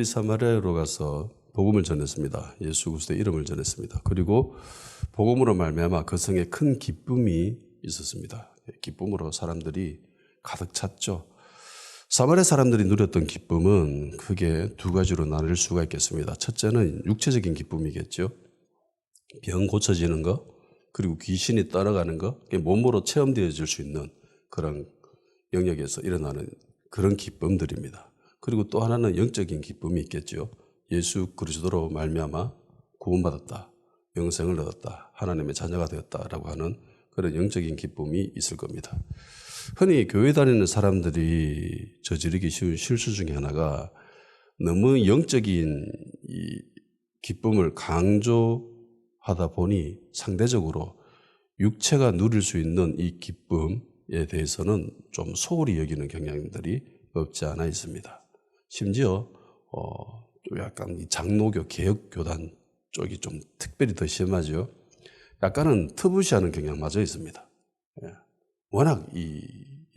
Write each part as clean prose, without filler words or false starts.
빌립이 사마리아로 가서 복음을 전했습니다. 예수 그리스도의 이름을 전했습니다. 그리고 복음으로 말미암아 그 성에 큰 기쁨이 있었습니다. 기쁨으로 사람들이 가득 찼죠. 사마리아 사람들이 누렸던 기쁨은 크게 두 가지로 나눌 수가 있겠습니다. 첫째는 육체적인 기쁨이겠죠. 병 고쳐지는 것, 그리고 귀신이 떠나가는 것, 몸으로 체험되어질 수 있는 그런 영역에서 일어나는 그런 기쁨들입니다. 그리고 또 하나는 영적인 기쁨이 있겠죠. 예수 그리스도로 말미암아 구원받았다, 영생을 얻었다, 하나님의 자녀가 되었다라고 하는 그런 영적인 기쁨이 있을 겁니다. 흔히 교회 다니는 사람들이 저지르기 쉬운 실수 중에 하나가 너무 영적인 이 기쁨을 강조하다 보니 상대적으로 육체가 누릴 수 있는 이 기쁨에 대해서는 좀 소홀히 여기는 경향들이 없지 않아 있습니다. 심지어 또 약간 이 장로교 개혁교단 쪽이 좀 특별히 더 심하죠. 약간은 터부시하는 경향마저 있습니다. 워낙 이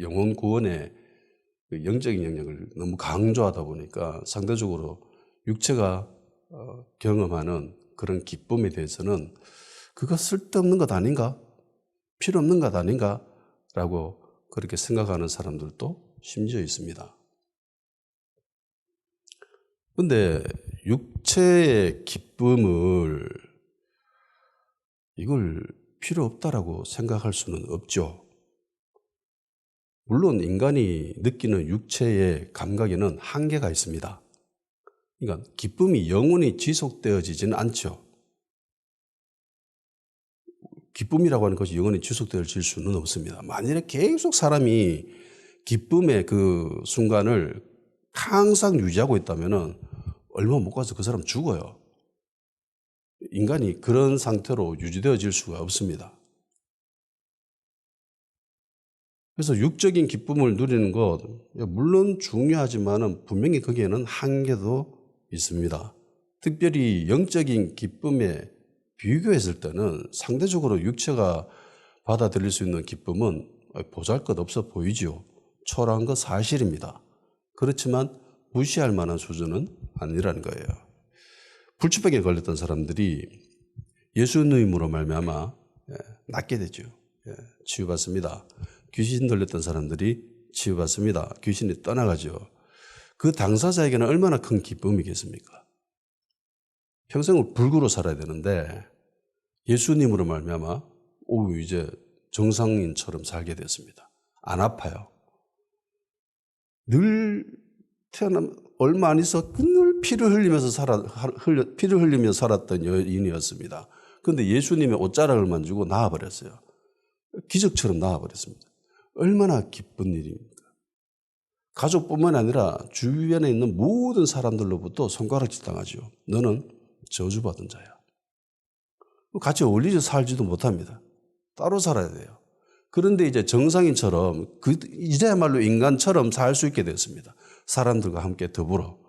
영혼 구원의 영적인 영역을 너무 강조하다 보니까 상대적으로 육체가 경험하는 그런 기쁨에 대해서는 그거 쓸데없는 것 아닌가? 필요 없는 것 아닌가? 라고 그렇게 생각하는 사람들도 심지어 있습니다. 그런데 육체의 기쁨을 이걸 필요 없다라고 생각할 수는 없죠. 물론 인간이 느끼는 육체의 감각에는 한계가 있습니다. 그러니까 기쁨이 영원히 지속되어지지는 않죠. 기쁨이라고 하는 것이 영원히 지속되어질 수는 없습니다. 만일에 계속 사람이 기쁨의 그 순간을 항상 유지하고 있다면 얼마 못 가서 그 사람 죽어요. 인간이 그런 상태로 유지되어질 수가 없습니다. 그래서 육적인 기쁨을 누리는 것 물론 중요하지만 분명히 거기에는 한계도 있습니다. 특별히 영적인 기쁨에 비교했을 때는 상대적으로 육체가 받아들일 수 있는 기쁨은 보잘것없어 보이지요. 초라한 것 사실입니다. 그렇지만 무시할 만한 수준은 아니라는 거예요. 불치병에 걸렸던 사람들이 예수님으로 말미암아 낫게 되죠. 치유받습니다. 귀신 들렸던 사람들이 치유받습니다. 귀신이 떠나가죠. 그 당사자에게는 얼마나 큰 기쁨이겠습니까? 평생을 불구로 살아야 되는데 예수님으로 말미암아 이제 정상인처럼 살게 됐습니다. 안 아파요. 늘 태어나면 얼마 안 있어 늘 피를 흘리면서 살았던 여인이었습니다. 그런데 예수님의 옷자락을 만지고 나아버렸어요. 기적처럼 나아버렸습니다. 얼마나 기쁜 일입니까? 가족뿐만 아니라 주변에 있는 모든 사람들로부터 손가락질 당하죠. 너는 저주받은 자야. 같이 어울리지 살지도 못합니다. 따로 살아야 돼요. 그런데 이제 정상인처럼 이제야말로 인간처럼 살 수 있게 됐습니다. 사람들과 함께 더불어.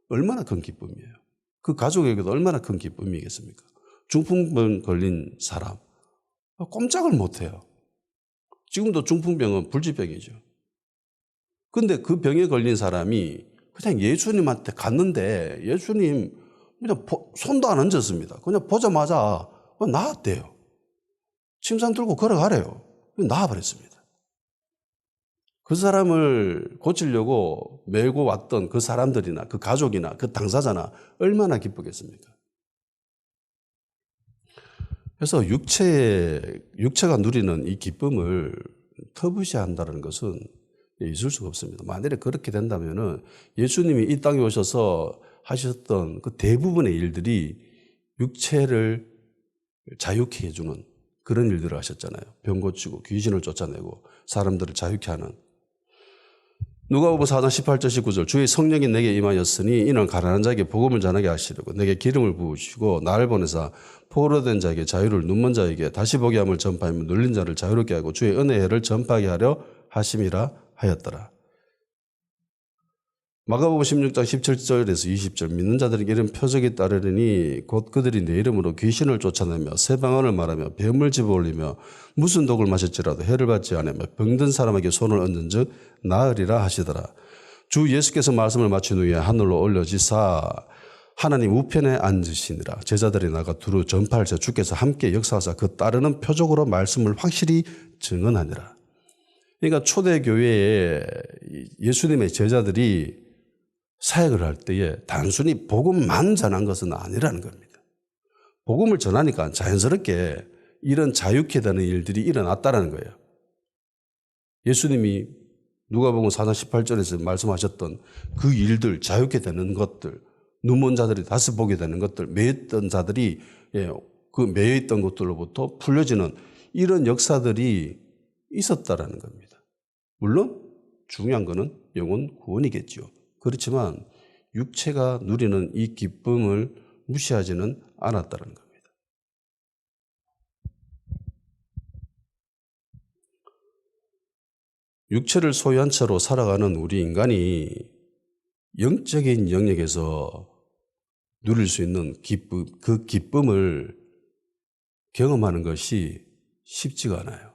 얼마나 큰 기쁨이에요. 그 가족에게도 얼마나 큰 기쁨이겠습니까? 중풍병 걸린 사람 꼼짝을 못해요. 지금도 중풍병은 불치병이죠. 그런데 그 병에 걸린 사람이 그냥 예수님한테 갔는데 예수님 그냥 손도 안 얹었습니다. 그냥 보자마자 나았대요. 침상 들고 걸어가래요. 나아버렸습니다. 그 사람을 고치려고 메고 왔던 그 사람들이나 그 가족이나 그 당사자나 얼마나 기쁘겠습니까? 그래서 육체가 누리는 이 기쁨을 터부시한다는 것은 있을 수가 없습니다. 만일에 그렇게 된다면 예수님이 이 땅에 오셔서 하셨던 그 대부분의 일들이 육체를 자유케 해주는 그런 일들을 하셨잖아요. 병 고치고 귀신을 쫓아내고 사람들을 자유케 하는. 누가복음 4장 18절 19절 주의 성령이 내게 임하였으니 이는 가난한 자에게 복음을 전하게 하시려고 내게 기름을 부으시고 나를 보내사 포로된 자에게 자유를 눈먼 자에게 다시 보게 함을 전파하며 눌린 자를 자유롭게 하고 주의 은혜의 해를 전파하게 하려 하심이라 하였더라. 마가복음 16장 17절에서 20절 믿는 자들에게 이런 표적이 따르리니 곧 그들이 내 이름으로 귀신을 쫓아내며 새 방언을 말하며 뱀을 집어올리며 무슨 독을 마실지라도 해를 받지 않으며 병든 사람에게 손을 얹은 즉 나으리라 하시더라. 주 예수께서 말씀을 마친 후에 하늘로 올려지사 하나님 우편에 앉으시니라. 제자들이 나가 두루 전파할자 주께서 함께 역사하사 그 따르는 표적으로 말씀을 확실히 증언하니라. 그러니까 초대교회에 예수님의 제자들이 사역을 할 때에 단순히 복음만 전한 것은 아니라는 겁니다. 복음을 전하니까 자연스럽게 이런 자유케 되는 일들이 일어났다는 거예요. 예수님이 누가복음 4장 18절에서 말씀하셨던 그 일들, 자유케 되는 것들, 눈먼 자들이 다시 보게 되는 것들, 매였던 자들이 그 매여있던 것들로부터 풀려지는 이런 역사들이 있었다라는 겁니다. 물론 중요한 것은 영혼 구원이겠죠. 그렇지만 육체가 누리는 이 기쁨을 무시하지는 않았다는 겁니다. 육체를 소유한 채로 살아가는 우리 인간이 영적인 영역에서 누릴 수 있는 기쁨, 그 기쁨을 경험하는 것이 쉽지가 않아요.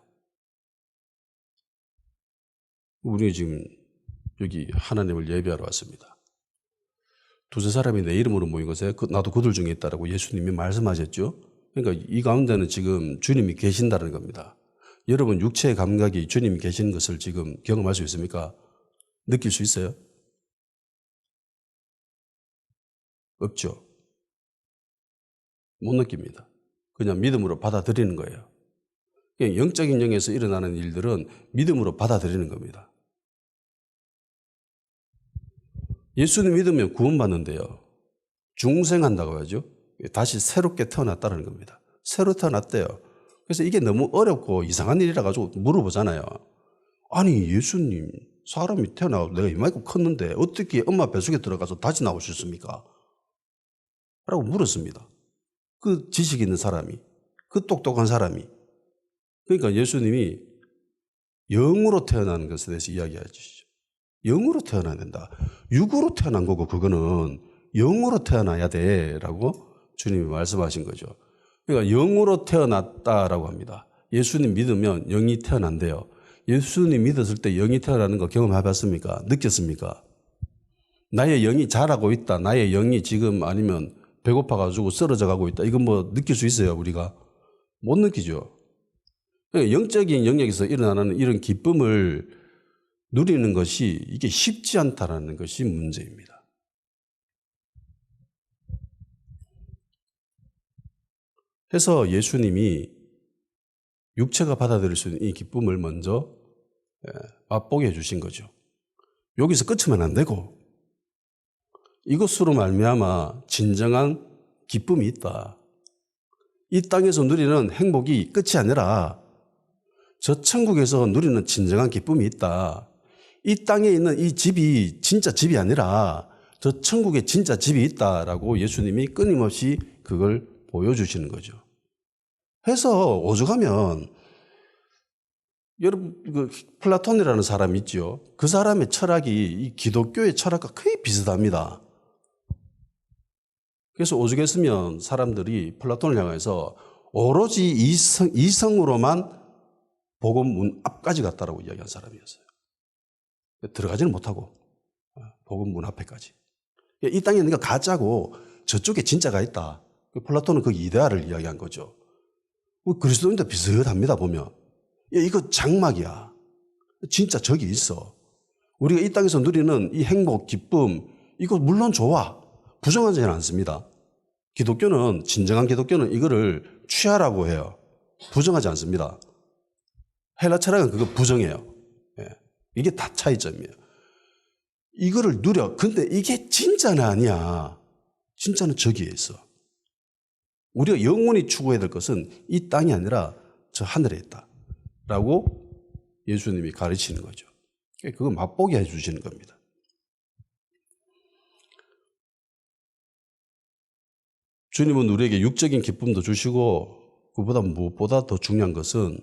우리 지금 여기 하나님을 예배하러 왔습니다. 두세 사람이 내 이름으로 모인 것에 나도 그들 중에 있다라고 예수님이 말씀하셨죠. 그러니까 이 가운데는 지금 주님이 계신다는 겁니다. 여러분 육체의 감각이 주님이 계시는 것을 지금 경험할 수 있습니까? 느낄 수 있어요? 없죠. 못 느낍니다. 그냥 믿음으로 받아들이는 거예요. 그냥 영적인 영에서 일어나는 일들은 믿음으로 받아들이는 겁니다. 예수님 믿으면 구원받는데요. 중생한다고 하죠. 다시 새롭게 태어났다는 겁니다. 새로 태어났대요. 그래서 이게 너무 어렵고 이상한 일이라 가지고 물어보잖아요. 아니 예수님 사람이 태어나고 내가 이만큼 컸는데 어떻게 엄마 뱃속에 들어가서 다시 나오셨습니까? 라고 물었습니다. 그 지식 있는 사람이, 그 똑똑한 사람이. 그러니까 예수님이 영으로 태어나는 것에 대해서 이야기해 주시죠. 영으로 태어나야 된다. 육으로 태어난 거고 그거는 영으로 태어나야 돼라고 주님이 말씀하신 거죠. 그러니까 영으로 태어났다라고 합니다. 예수님 믿으면 영이 태어난대요. 예수님 믿었을 때 영이 태어나는 거 경험해봤습니까? 느꼈습니까? 나의 영이 자라고 있다. 나의 영이 지금 아니면 배고파가지고 쓰러져 가고 있다. 이건 뭐 느낄 수 있어요, 우리가? 못 느끼죠. 그러니까 영적인 영역에서 일어나는 이런 기쁨을 누리는 것이 이게 쉽지 않다라는 것이 문제입니다. 그래서 예수님이 육체가 받아들일 수 있는 이 기쁨을 먼저 맛보게 해주신 거죠. 여기서 끝이면 안 되고 이것으로 말미암아 진정한 기쁨이 있다. 이 땅에서 누리는 행복이 끝이 아니라 저 천국에서 누리는 진정한 기쁨이 있다. 이 땅에 있는 이 집이 진짜 집이 아니라 저 천국에 진짜 집이 있다라고 예수님이 끊임없이 그걸 보여주시는 거죠. 해서 오죽하면 여러분 그 플라톤이라는 사람이 있죠. 그 사람의 철학이 이 기독교의 철학과 거의 비슷합니다. 그래서 오죽했으면 사람들이 플라톤을 향해서 오로지 이성으로만 복음 문 앞까지 갔다라고 이야기한 사람이었어요. 들어가지는 못하고 복음 문 앞에까지. 이 땅에 있는 게 가짜고 저쪽에 진짜가 있다. 플라톤은 그 이데아를 이야기한 거죠. 그리스도인도 비슷합니다 보면. 이거 장막이야. 진짜 저기 있어. 우리가 이 땅에서 누리는 이 행복, 기쁨 이거 물론 좋아. 부정하지는 않습니다. 기독교는 진정한 기독교는 이거를 취하라고 해요. 부정하지 않습니다. 헬라 철학은 그거 부정해요. 이게 다 차이점이에요. 이거를 누려. 근데 이게 진짜는 아니야. 진짜는 저기에 있어. 우리가 영원히 추구해야 될 것은 이 땅이 아니라 저 하늘에 있다. 라고 예수님이 가르치는 거죠. 그거 맛보게 해주시는 겁니다. 주님은 우리에게 육적인 기쁨도 주시고 그보다 무엇보다 더 중요한 것은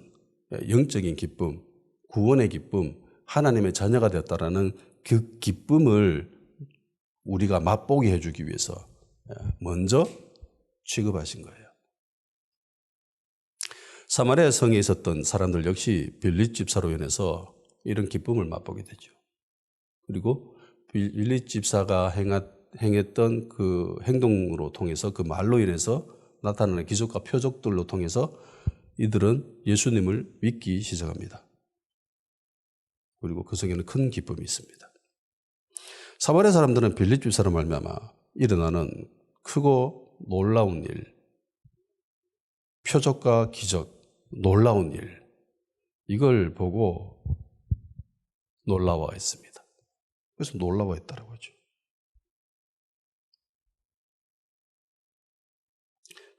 영적인 기쁨, 구원의 기쁨, 하나님의 자녀가 되었다라는 그 기쁨을 우리가 맛보게 해주기 위해서 먼저 취급하신 거예요. 사마리아 성에 있었던 사람들 역시 빌립 집사로 인해서 이런 기쁨을 맛보게 되죠. 그리고 빌립 집사가 행했던 그 행동으로 통해서 그 말로 인해서 나타나는 기적과 표적들로 통해서 이들은 예수님을 믿기 시작합니다. 그리고 그 속에는 큰 기쁨이 있습니다. 사마리아 사람들은 빌립 집사로 말미암아 일어나는 크고 놀라운 일, 표적과 기적, 놀라운 일, 이걸 보고 놀라워했습니다. 그래서 놀라워했다라고 하죠.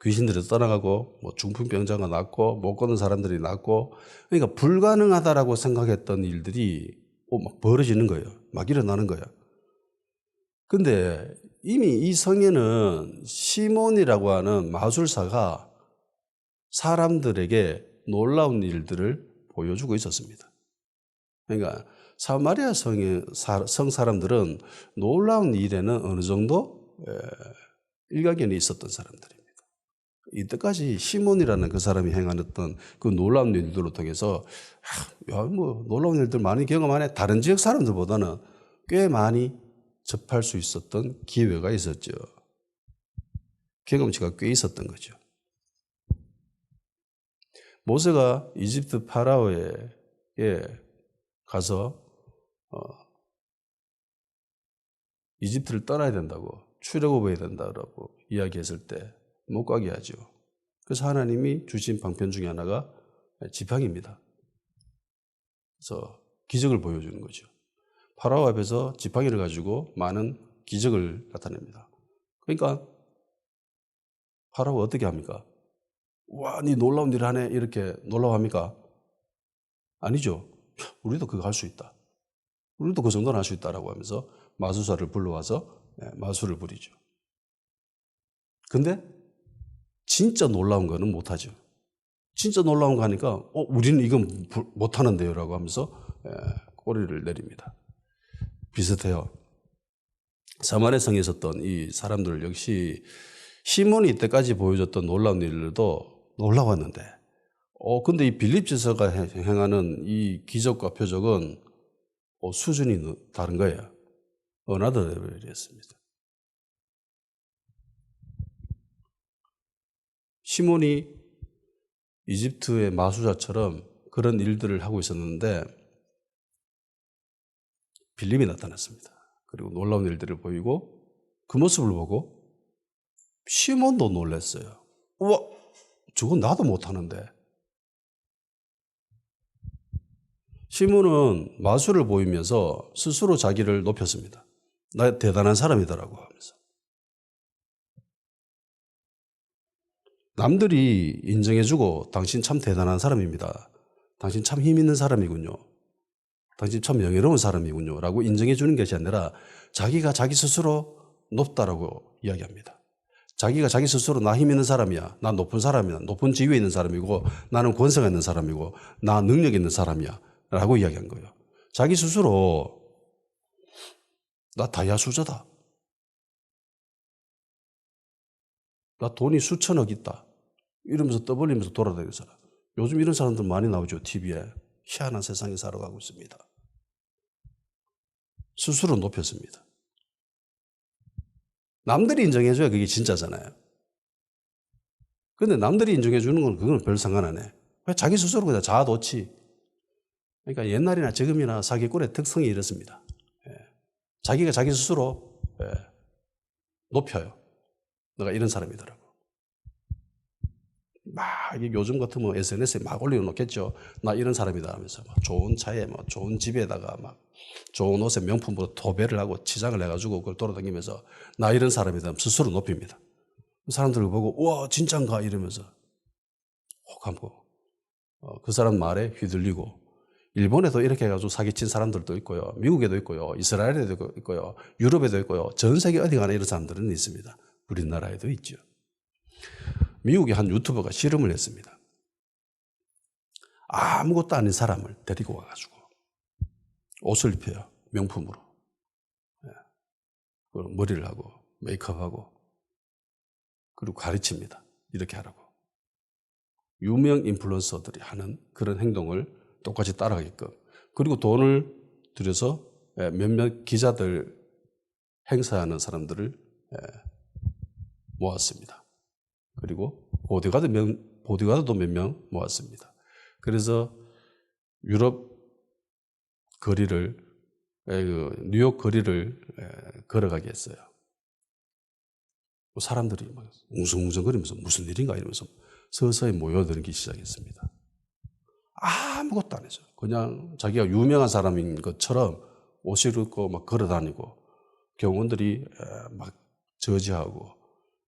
귀신들이 떠나가고 중풍병자가 낫고 못 걷는 사람들이 낫고, 그러니까 불가능하다라고 생각했던 일들이 막 벌어지는 거예요. 막 일어나는 거예요. 근데 이미 이 성에는 시몬이라고 하는 마술사가 사람들에게 놀라운 일들을 보여주고 있었습니다. 그러니까 사마리아 성 사람들은 놀라운 일에는 어느 정도 일가견이 있었던 사람들입니다. 이때까지 시몬이라는 그 사람이 행하였던 그 놀라운 일들을 통해서 놀라운 일들 많이 경험하네. 다른 지역 사람들보다는 꽤 많이 접할 수 있었던 기회가 있었죠. 경험치가 꽤 있었던 거죠. 모세가 이집트 파라오에 가서 이집트를 떠나야 된다고, 출애굽해야 된다고 이야기했을 때 못 가게 하죠. 그래서 하나님이 주신 방편 중에 하나가 지팡이입니다. 그래서 기적을 보여주는 거죠. 파라오 앞에서 지팡이를 가지고 많은 기적을 나타냅니다. 그러니까 파라오 어떻게 합니까? 와, 네 놀라운 일을 하네, 이렇게 놀라워합니까? 아니죠. 우리도 그거 할 수 있다. 우리도 그 정도는 할 수 있다라고 하면서 마술사를 불러와서 마술을 부리죠. 근데 진짜 놀라운 거는 못하죠. 진짜 놀라운 거 하니까 우리는 이건 못하는데요 라고 하면서 꼬리를 내립니다. 비슷해요. 사마리아 성에 있었던 이 사람들 역시 시몬이 이때까지 보여줬던 놀라운 일들도 놀라웠는데 근데 이 빌립 집사가 행하는 이 기적과 표적은 수준이 다른 거예요. 어나더 레벨이었습니다. 시몬이 이집트의 마술사처럼 그런 일들을 하고 있었는데 빌립이 나타났습니다. 그리고 놀라운 일들을 보이고 그 모습을 보고 시몬도 놀랐어요. 우와, 저건 나도 못하는데. 시몬은 마술을 보이면서 스스로 자기를 높였습니다. 나 대단한 사람이다라고 하면서. 남들이 인정해주고 당신 참 대단한 사람입니다. 당신 참 힘 있는 사람이군요. 당신 참 명예로운 사람이군요. 라고 인정해주는 것이 아니라 자기가 자기 스스로 높다라고 이야기합니다. 자기가 자기 스스로 나 힘 있는 사람이야. 나 높은 사람이야. 높은 지위에 있는 사람이고 나는 권세가 있는 사람이고 나 능력 있는 사람이야. 라고 이야기한 거예요. 자기 스스로 나 다이아수저다. 나 돈이 수천억 있다. 이러면서 떠벌리면서 돌아다니는 사람. 요즘 이런 사람들 많이 나오죠. TV에. 희한한 세상에 살아가고 있습니다. 스스로 높였습니다. 남들이 인정해줘야 그게 진짜잖아요. 근데 남들이 인정해주는 건 그건 별 상관 안 해. 자기 스스로 그냥 자아도취. 그러니까 옛날이나 지금이나 사기꾼의 특성이 이렇습니다. 자기가 자기 스스로 높여요. 내가 이런 사람이더라고. 막 요즘 같으면 SNS에 막 올려놓겠죠. 나 이런 사람이다 하면서 막 좋은 차에 막 좋은 집에다가 막 좋은 옷에 명품으로 도배를 하고 치장을 해가지고 그걸 돌아다니면서 나 이런 사람이다 스스로 높입니다. 사람들 보고 우와 진짠가 이러면서 혹하고 그 사람 말에 휘둘리고 일본에도 이렇게 해가지고 사기친 사람들도 있고요. 미국에도 있고요. 이스라엘에도 있고요. 유럽에도 있고요. 전 세계 어디 가나 이런 사람들은 있습니다. 우리나라에도 있죠. 미국의 한 유튜버가 실험을 했습니다. 아무것도 아닌 사람을 데리고 와가지고 옷을 입혀요. 명품으로. 머리를 하고 메이크업하고 그리고 가르칩니다. 이렇게 하라고. 유명 인플루언서들이 하는 그런 행동을 똑같이 따라가게끔. 그리고 돈을 들여서 몇몇 기자들 행사하는 사람들을 모았습니다. 그리고 보디가드도 몇 명 모았습니다. 그래서 유럽 거리를, 뉴욕 거리를 걸어가게 했어요. 사람들이 막 웅성웅성거리면서 무슨 일인가 이러면서 서서히 모여들기 시작했습니다. 아무것도 안 했어요. 그냥 자기가 유명한 사람인 것처럼 옷을 입고 막 걸어다니고 경호원들이 막 저지하고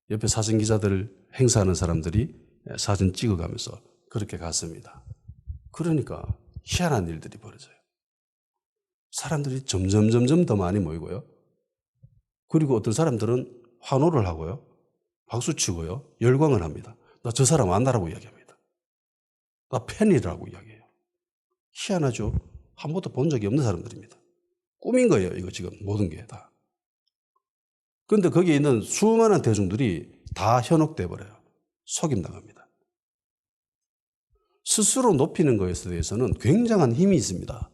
옆에 사진기자들 행사하는 사람들이 사진 찍어가면서 그렇게 갔습니다. 그러니까 희한한 일들이 벌어져요. 사람들이 점점 더 많이 모이고요. 그리고 어떤 사람들은 환호를 하고요. 박수치고요. 열광을 합니다. 나 저 사람 안다라고 이야기합니다. 나 팬이라고 이야기해요. 희한하죠? 한 번도 본 적이 없는 사람들입니다. 꿈인 거예요. 이거 지금 모든 게 다. 그런데 거기에 있는 수많은 대중들이 다 현혹돼 버려요. 속임당합니다. 스스로 높이는 것에 대해서는 굉장한 힘이 있습니다.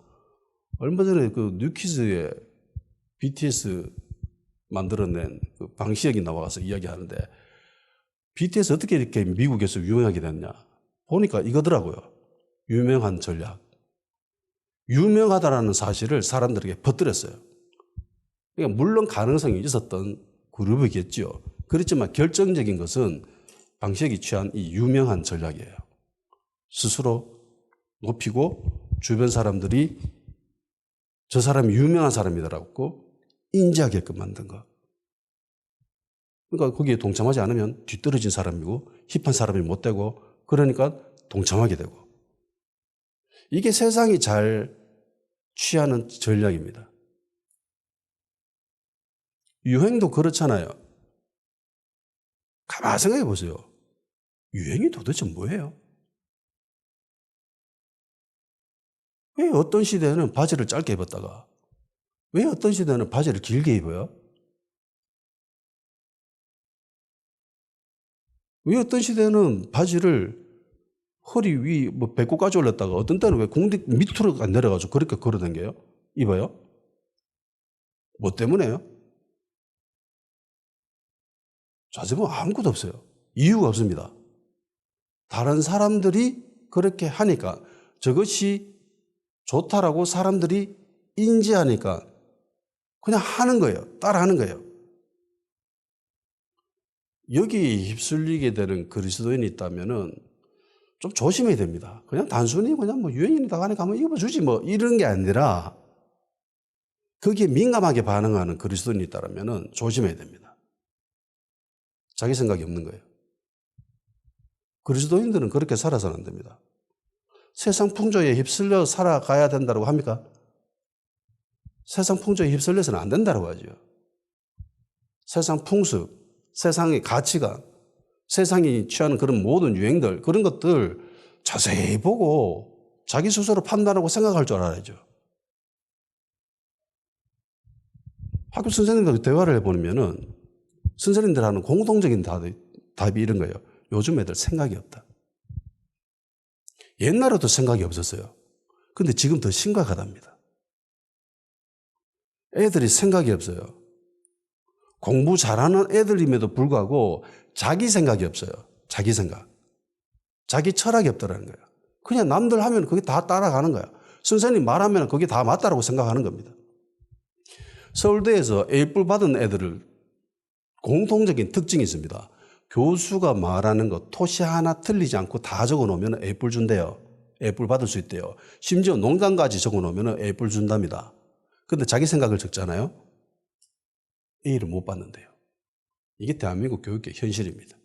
얼마 전에 그 뉴키즈의 BTS 만들어낸 그 방시혁이 나와서 이야기하는데 BTS 어떻게 이렇게 미국에서 유명하게 됐냐 보니까 이거더라고요. 유명한 전략. 유명하다라는 사실을 사람들에게 퍼뜨렸어요. 그러니까 물론 가능성이 있었던 그룹이겠죠. 그렇지만 결정적인 것은 방시혁이 취한 이 유명한 전략이에요. 스스로 높이고 주변 사람들이 저 사람이 유명한 사람이다라고 인지하게끔 만든 거. 그러니까 거기에 동참하지 않으면 뒤떨어진 사람이고 힙한 사람이 못 되고 그러니까 동참하게 되고. 이게 세상이 잘 취하는 전략입니다. 유행도 그렇잖아요. 가만히 생각해 보세요. 유행이 도대체 뭐예요? 왜 어떤 시대에는 바지를 짧게 입었다가 왜 어떤 시대에는 바지를 길게 입어요? 왜 어떤 시대에는 바지를 허리 위 배꼽까지 올렸다가 어떤 때는 왜 공대 밑으로 안 내려가지고 그렇게 걸어다녀요? 입어요? 뭐 때문에요? 자세히 보면 아무것도 없어요. 이유가 없습니다. 다른 사람들이 그렇게 하니까 저것이 좋다라고 사람들이 인지하니까 그냥 하는 거예요. 따라하는 거예요. 여기 휩쓸리게 되는 그리스도인이 있다면은 좀 조심해야 됩니다. 그냥 단순히 그냥 뭐 유행이다 하니까 한번 입어주지 뭐 이런 게 아니라 거기에 민감하게 반응하는 그리스도인이 있다면은 조심해야 됩니다. 자기 생각이 없는 거예요. 그리스도인들은 그렇게 살아서는 안 됩니다. 세상 풍조에 휩쓸려 살아가야 된다고 합니까? 세상 풍조에 휩쓸려서는 안 된다고 하죠. 세상 풍습, 세상의 가치관, 세상이 취하는 그런 모든 유행들, 그런 것들 자세히 보고 자기 스스로 판단하고 생각할 줄 알아야죠. 학교 선생님들 대화를 해보면은 선생님들 하는 공통적인 답이 이런 거예요. 요즘 애들 생각이 없다. 옛날에도 생각이 없었어요. 근데 지금 더 심각하답니다. 애들이 생각이 없어요. 공부 잘하는 애들임에도 불구하고 자기 생각이 없어요. 자기 생각. 자기 철학이 없더라는 거예요. 그냥 남들 하면 그게 다 따라가는 거야. 선생님 말하면 그게 다 맞다라고 생각하는 겁니다. 서울대에서 A뿔 받은 애들을 공통적인 특징이 있습니다. 교수가 말하는 거 토시 하나 틀리지 않고 다 적어놓으면 A뿔 준대요. A뿔 받을 수 있대요. 심지어 농담까지 적어놓으면 A뿔 준답니다. 근데 자기 생각을 적잖아요. A를 못 받는데요. 이게 대한민국 교육의 현실입니다.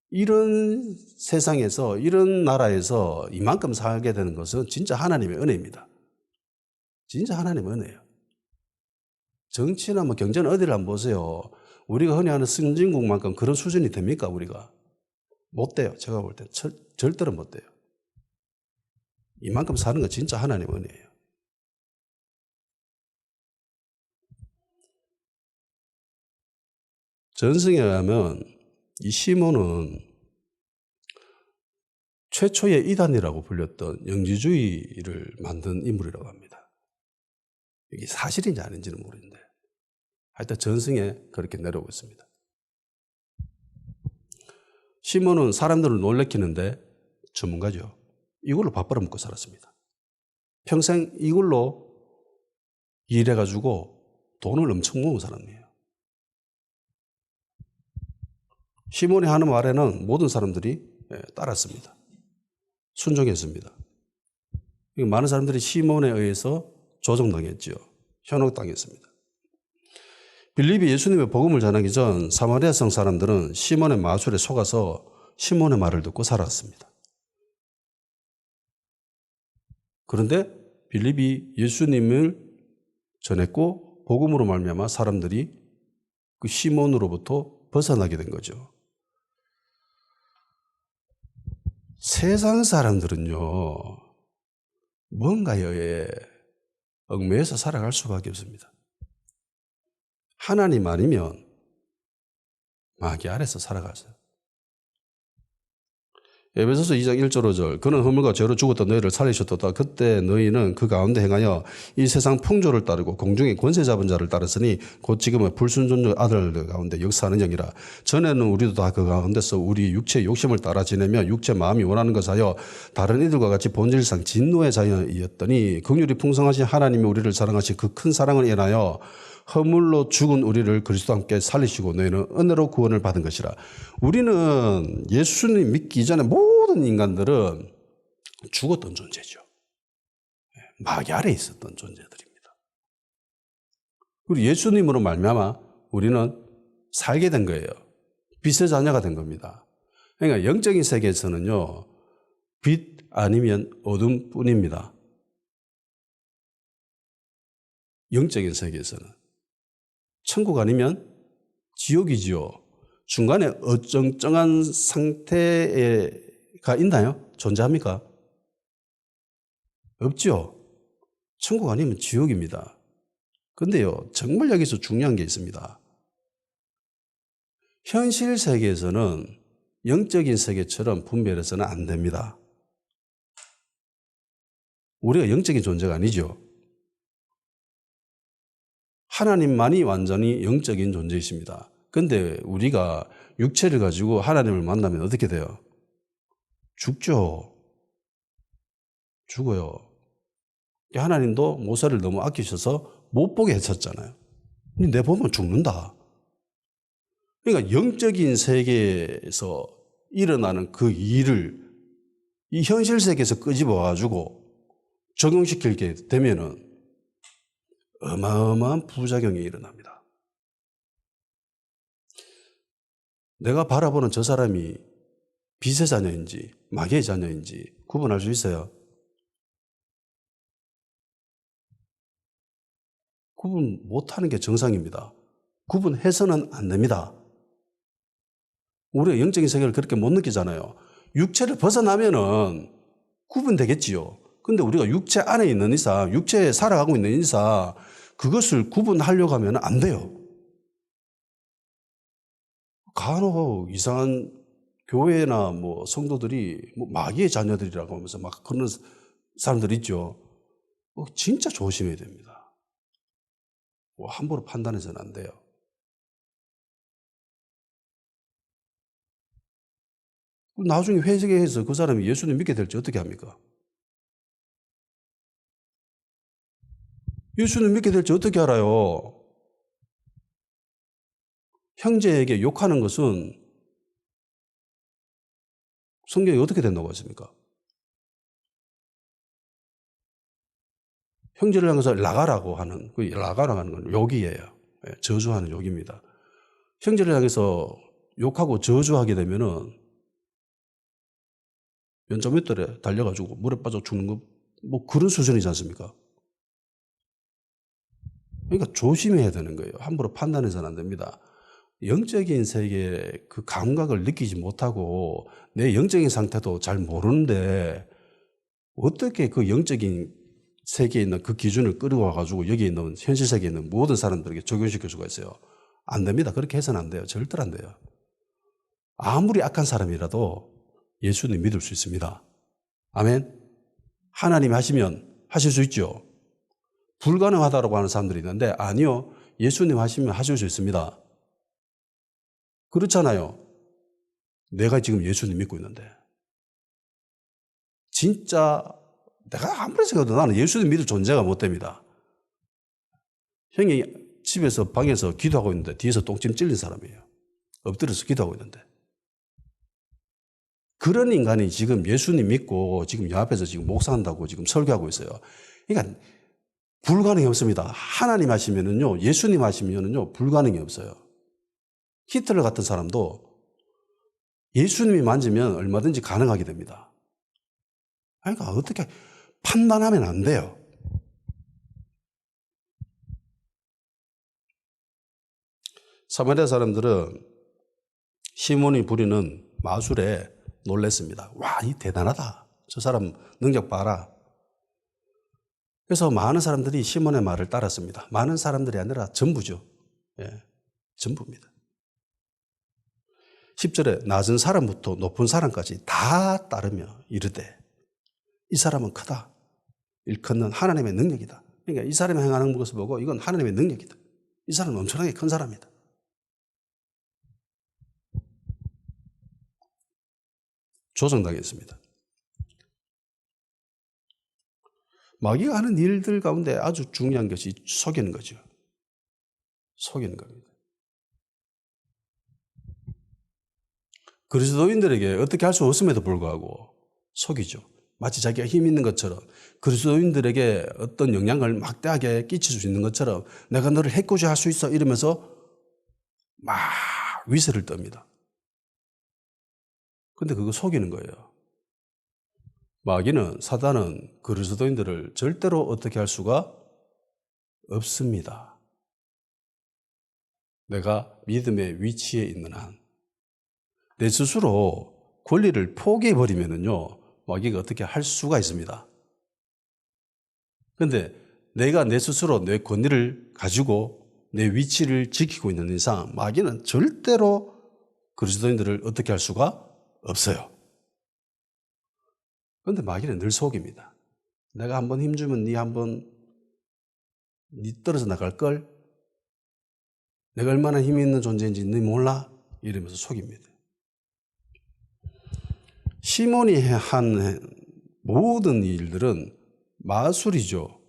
이런 세상에서 이런 나라에서 이만큼 살게 되는 것은 진짜 하나님의 은혜입니다. 진짜 하나님의 은혜예요. 정치나 뭐 경제는 어디를 한번 보세요. 우리가 흔히 하는 선진국만큼 그런 수준이 됩니까 우리가? 못 돼요. 제가 볼 때 절대로 못 돼요. 이만큼 사는 건 진짜 하나님의 은혜예요. 전승에 의하면 이 시몬은 최초의 이단이라고 불렸던 영지주의를 만든 인물이라고 합니다. 이게 사실인지 아닌지는 모르는데 하여튼 전승에 그렇게 내려오고 있습니다. 시몬은 사람들을 놀래키는데 전문가죠. 이걸로 밥 벌어먹고 살았습니다. 평생 이걸로 일해가지고 돈을 엄청 모은 사람이에요. 시몬이 하는 말에는 모든 사람들이 따랐습니다. 순종했습니다. 많은 사람들이 시몬에 의해서 조종당했죠. 현혹당했습니다. 빌립이 예수님의 복음을 전하기 전 사마리아 성 사람들은 시몬의 마술에 속아서 시몬의 말을 듣고 살았습니다. 그런데 빌립이 예수님을 전했고 복음으로 말미암아 사람들이 그 시몬으로부터 벗어나게 된 거죠. 세상 사람들은요, 뭔가에 얽매여서 살아갈 수밖에 없습니다. 하나님 아니면 마귀 아래서 살아가세요. 에베소서 2장 1절 5절 그는 허물과 죄로 죽었던 너희를 살리셨도다. 그때 너희는 그 가운데 행하여 이 세상 풍조를 따르고 공중의 권세 잡은 자를 따랐으니 곧 지금은 불순종의 아들 가운데 역사하는 영이라. 전에는 우리도 다 그 가운데서 우리 육체의 욕심을 따라 지내며 육체 마음이 원하는 것하여 다른 이들과 같이 본질상 진노의 자녀이었더니 긍휼이 풍성하신 하나님이 우리를 사랑하신 그 큰 사랑을 인하여 허물로 죽은 우리를 그리스도와 함께 살리시고 너희는 은혜로 구원을 받은 것이라. 우리는 예수님 믿기 전에 모든 인간들은 죽었던 존재죠. 마귀 아래에 있었던 존재들입니다. 그리고 예수님으로 말미암아 우리는 살게 된 거예요. 빛의 자녀가 된 겁니다. 그러니까 영적인 세계에서는요, 빛 아니면 어둠뿐입니다. 영적인 세계에서는. 천국 아니면 지옥이지요. 중간에 어정쩡한 상태가 있나요? 존재합니까? 없죠. 천국 아니면 지옥입니다. 그런데요, 정말 여기서 중요한 게 있습니다. 현실 세계에서는 영적인 세계처럼 분별해서는 안 됩니다. 우리가 영적인 존재가 아니죠. 하나님만이 완전히 영적인 존재이십니다. 그런데 우리가 육체를 가지고 하나님을 만나면 어떻게 돼요? 죽죠. 죽어요. 하나님도 모세를 너무 아끼셔서 못 보게 했었잖아요. 내 보면 죽는다. 그러니까 영적인 세계에서 일어나는 그 일을 이 현실 세계에서 끄집어가지고 적용시키게 되면은 어마어마한 부작용이 일어납니다. 내가 바라보는 저 사람이 빛의 자녀인지 마귀의 자녀인지 구분할 수 있어요? 구분 못하는 게 정상입니다. 구분해서는 안 됩니다. 우리가 영적인 세계를 그렇게 못 느끼잖아요. 육체를 벗어나면은 구분되겠지요. 근데 우리가 육체 안에 있는 이상, 육체에 살아가고 있는 이상 그것을 구분하려고 하면 안 돼요. 간혹 이상한 교회나 뭐 성도들이 뭐 마귀의 자녀들이라고 하면서 막 그런 사람들 있죠. 진짜 조심해야 됩니다. 함부로 판단해서는 안 돼요. 나중에 회개해서 그 사람이 예수님 믿게 될지 어떻게 합니까? 예수님 믿게 될지 어떻게 알아요? 형제에게 욕하는 것은 성경에 어떻게 된다고 했습니까? 형제를 향해서 라가라고 하는, 그 라가라고 하는 건 욕이에요. 저주하는 욕입니다. 형제를 향해서 욕하고 저주하게 되면은 연자맷돌에 달려가지고 물에 빠져 죽는 거, 뭐 그런 수준이지 않습니까? 그러니까 조심해야 되는 거예요. 함부로 판단해서는 안 됩니다. 영적인 세계의 그 감각을 느끼지 못하고 내 영적인 상태도 잘 모르는데 어떻게 그 영적인 세계에 있는 그 기준을 끌어와가지고 여기 있는 현실 세계에 있는 모든 사람들에게 적용시킬 수가 있어요. 안 됩니다. 그렇게 해서는 안 돼요. 절대로 안 돼요. 아무리 악한 사람이라도 예수님 믿을 수 있습니다. 아멘. 하나님이 하시면 하실 수 있죠. 불가능하다고 하는 사람들이 있는데 아니요. 예수님 하시면 하실 수 있습니다. 그렇잖아요. 내가 지금 예수님 믿고 있는데. 진짜 내가 아무리 생각해도 나는 예수님 믿을 존재가 못 됩니다. 형이 집에서 방에서 기도하고 있는데 뒤에서 똥침 찔린 사람이에요. 엎드려서 기도하고 있는데. 그런 인간이 지금 예수님 믿고 지금 여 앞에서 지금 목사한다고 지금 설교하고 있어요. 그러니까 불가능이 없습니다. 하나님 하시면은요, 예수님 하시면은요, 불가능이 없어요. 히틀러 같은 사람도 예수님이 만지면 얼마든지 가능하게 됩니다. 그러니까 어떻게 판단하면 안 돼요. 사마리아 사람들은 시몬이 부리는 마술에 놀랬습니다. 와, 이 대단하다. 저 사람 능력 봐라. 그래서 많은 사람들이 시몬의 말을 따랐습니다. 많은 사람들이 아니라 전부죠. 예, 전부입니다. 10절에 낮은 사람부터 높은 사람까지 다 따르며 이르되 이 사람은 크다. 일컫는 하나님의 능력이다. 그러니까 이 사람이 행하는 것을 보고 이건 하나님의 능력이다. 이 사람은 엄청나게 큰 사람이다. 조정당했습니다. 마귀가 하는 일들 가운데 아주 중요한 것이 속이는 거죠. 속이는 겁니다. 그리스도인들에게 어떻게 할 수 없음에도 불구하고 속이죠. 마치 자기가 힘 있는 것처럼 그리스도인들에게 어떤 영향을 막대하게 끼칠 수 있는 것처럼 내가 너를 해코지 할 수 있어 이러면서 막 위세를 떱니다. 근데 그거 속이는 거예요. 마귀는, 사단은 그리스도인들을 절대로 어떻게 할 수가 없습니다. 내가 믿음의 위치에 있는 한. 내 스스로 권리를 포기해버리면은요, 마귀가 어떻게 할 수가 있습니다. 그런데 내가 내 스스로 내 권리를 가지고 내 위치를 지키고 있는 이상 마귀는 절대로 그리스도인들을 어떻게 할 수가 없어요. 그런데 마귀는 늘 속입니다. 내가 한번 힘주면 네 떨어져 나갈걸? 내가 얼마나 힘이 있는 존재인지 네 몰라? 이러면서 속입니다. 시몬이 한 모든 일들은 마술이죠.